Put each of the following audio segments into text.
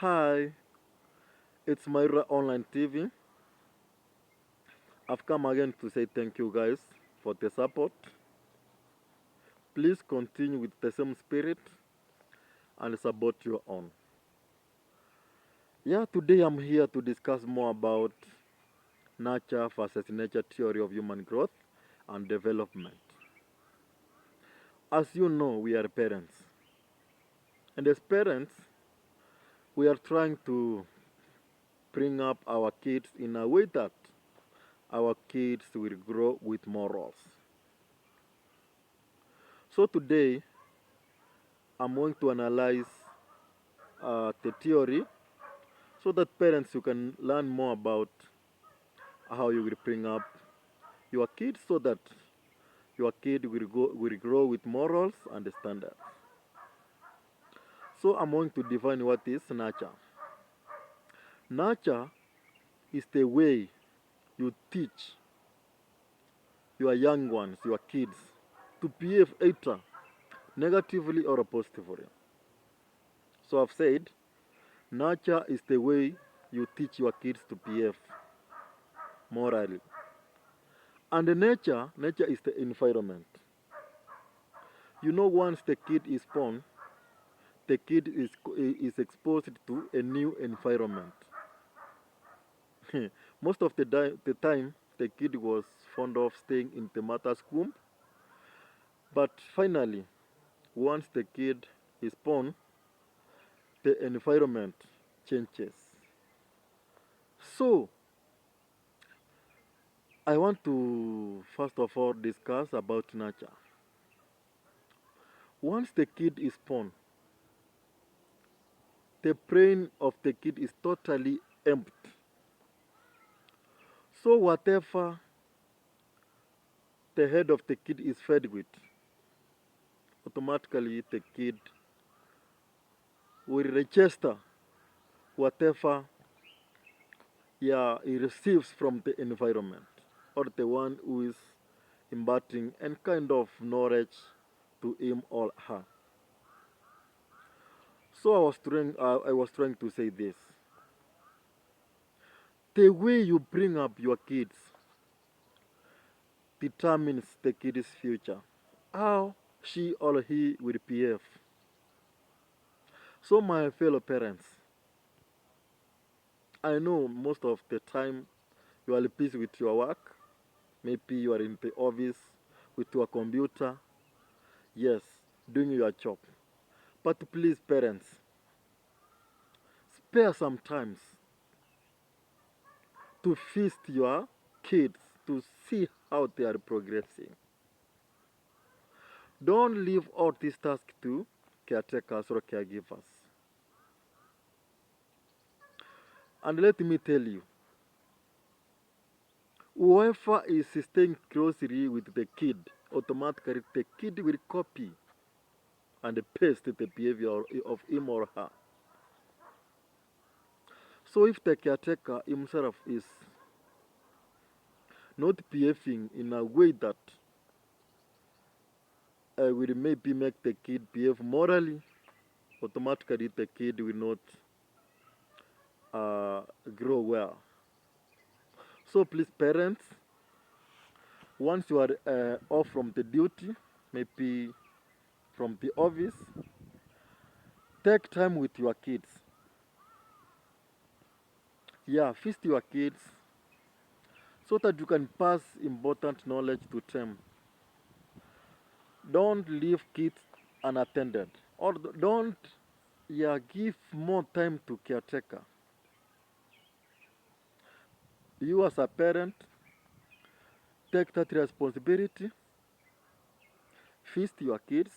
Hi, it's Myra Online TV. I've come again to say thank you guys for the support. Please continue with the same spirit and support your own. Yeah, today I'm here to discuss more about nurture versus nature theory of human growth and development. As you know, we are parents. And as parents, we are trying to bring up our kids in a way that our kids will grow with morals. So today, I'm going to analyze the theory so that parents you can learn more about how you will bring up your kids so that your kid will grow with morals and standards. So I'm going to define what is nurture. Nurture is the way you teach your young ones, your kids, to behave either negatively or positively. So I've said nurture is the way you teach your kids to behave morally. And the nature is the environment. You know, once the kid is born, the kid is exposed to a new environment. Most of the time, the kid was fond of staying in the mother's womb, but finally, once the kid is born, the environment changes. So, I want to first of all discuss about nurture. Once the kid is born, the brain of the kid is totally empty. So, whatever the head of the kid is fed with, automatically the kid will register whatever, yeah, he receives from the environment or the one who is imparting any kind of knowledge to him or her. So I was trying to say this: the way you bring up your kids determines the kid's future, how she or he will behave. So my fellow parents, I know most of the time you are busy with your work. Maybe you are in the office with your computer. Yes, doing your job. But please, parents, spare some times to feast your kids to see how they are progressing. Don't leave all these tasks to caretakers or caregivers. And let me tell you, whoever is staying closely with the kid, automatically the kid will copy and paste the behavior of him or her. So if the caretaker himself is not behaving in a way that will maybe make the kid behave morally, automatically the kid will not grow well. So please, parents, once you are off from the duty, maybe from the office, take time with your kids. Yeah, feast your kids so that you can pass important knowledge to them. Don't leave kids unattended, or don't, yeah, give more time to caretaker. You as a parent, take that responsibility, feast your kids,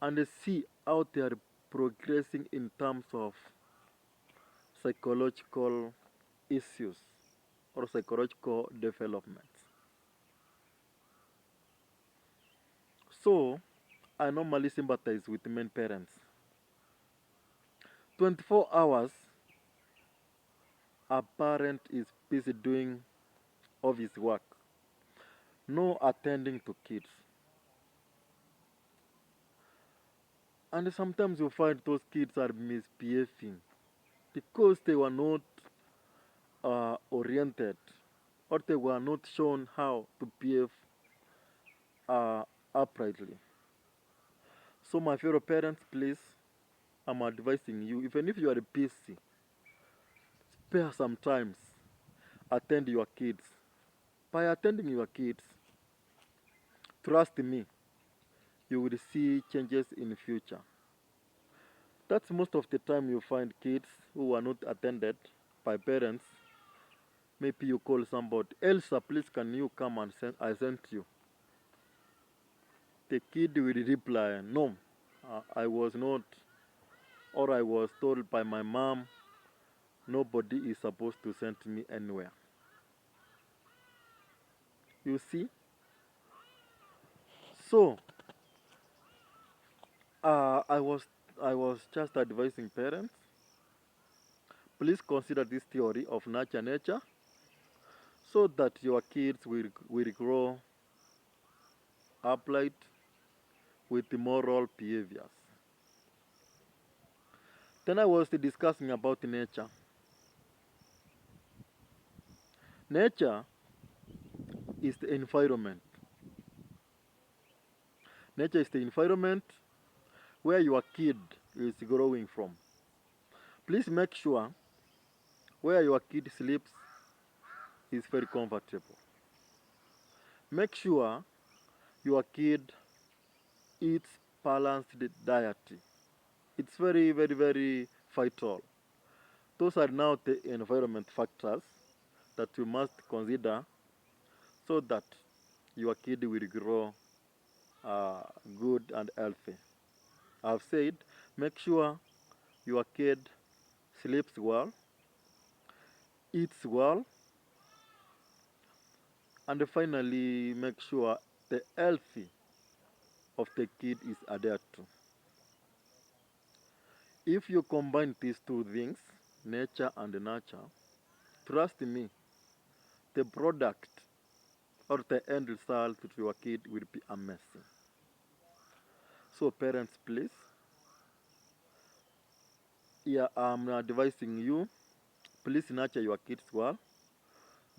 and see how they are progressing in terms of psychological issues or psychological development. So, I normally sympathize with men parents. 24 hours, a parent is busy doing office work, no attending to kids. And sometimes you find those kids are misbehaving because they were not oriented, or they were not shown how to behave uh, uprightly. So, my fellow parents, please, I'm advising you, even if you are busy, spare some times, attend your kids. By attending your kids, trust me, you will see changes in the future. That's most of the time you find kids who are not attended by parents. Maybe you call somebody, Elsa, please can you come and send, I sent you. The kid will reply, no, I was not, or I was told by my mom, nobody is supposed to send me anywhere. You see? So, uh, I was I was just advising parents, please consider this theory of nature so that your kids will grow upright with moral behaviors. Then I was discussing about nature. Nature is the environment. Nature is the environment where your kid is growing from. Please make sure where your kid sleeps is very comfortable. Make sure your kid eats balanced diet. It's very, very, very vital. Those are now the environment factors that you must consider so that your kid will grow uh, good and healthy. I've said, make sure your kid sleeps well, eats well, and finally make sure the health of the kid is adhered to. If you combine these two things, nature and nurture, trust me, the product or the end result to your kid will be amazing. So parents, please, yeah, I'm advising you, please nurture your kids well.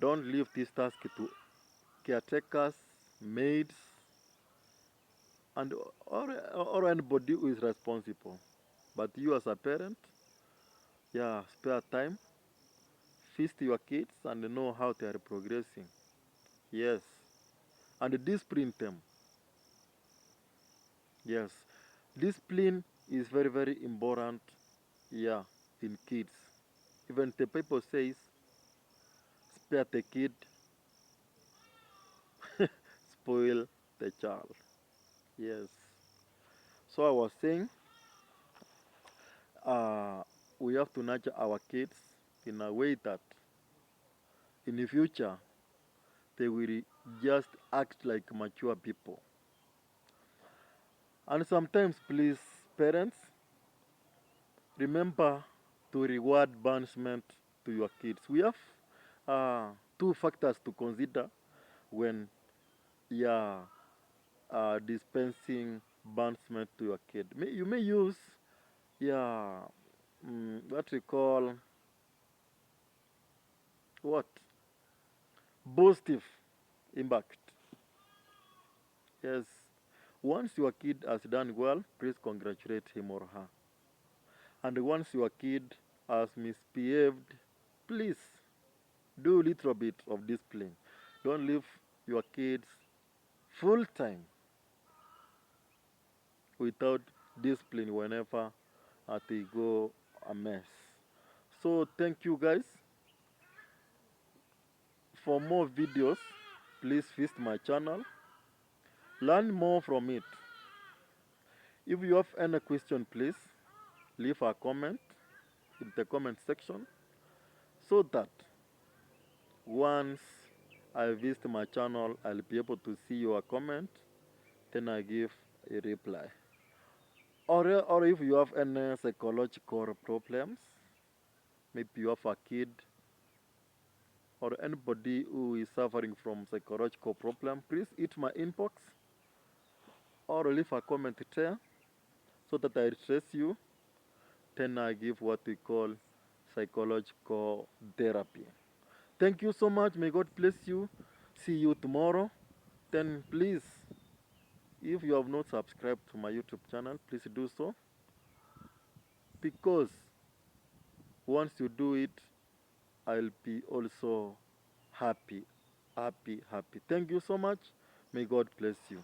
Don't leave this task to caretakers, maids, and or anybody who is responsible. But you as a parent, yeah, spare time, feast your kids and know how they are progressing. Yes. And discipline them. Yes. Discipline is very, very important, yeah, in kids. Even the Bible says, spare the kid, spoil the child. Yes. So I was saying, uh, we have to nurture our kids in a way that in the future they will just act like mature people. And sometimes, please, parents, remember to reward banishment to your kids. We have two factors to consider when you are dispensing banishment to your kid. You may use, yeah, what we call what positive impact. Yes, once your kid has done well, please congratulate him or her. And once your kid has misbehaved, please do a little bit of discipline. Don't leave your kids full time without discipline whenever they go a mess. So thank you guys. For more videos, please visit my channel. Learn more from it. If you have any question, please leave a comment in the comment section so that once I visit my channel, I'll be able to see your comment, then I give a reply. Or if you have any psychological problems, maybe you have a kid or anybody who is suffering from psychological problem, please hit my inbox or leave a comment there so that I stress you. Then I give what we call psychological therapy. Thank you so much. May God bless you. See you tomorrow. Then please, if you have not subscribed to my YouTube channel, please do so, because once you do it, I'll be also happy. Happy. Thank you so much. May God bless you.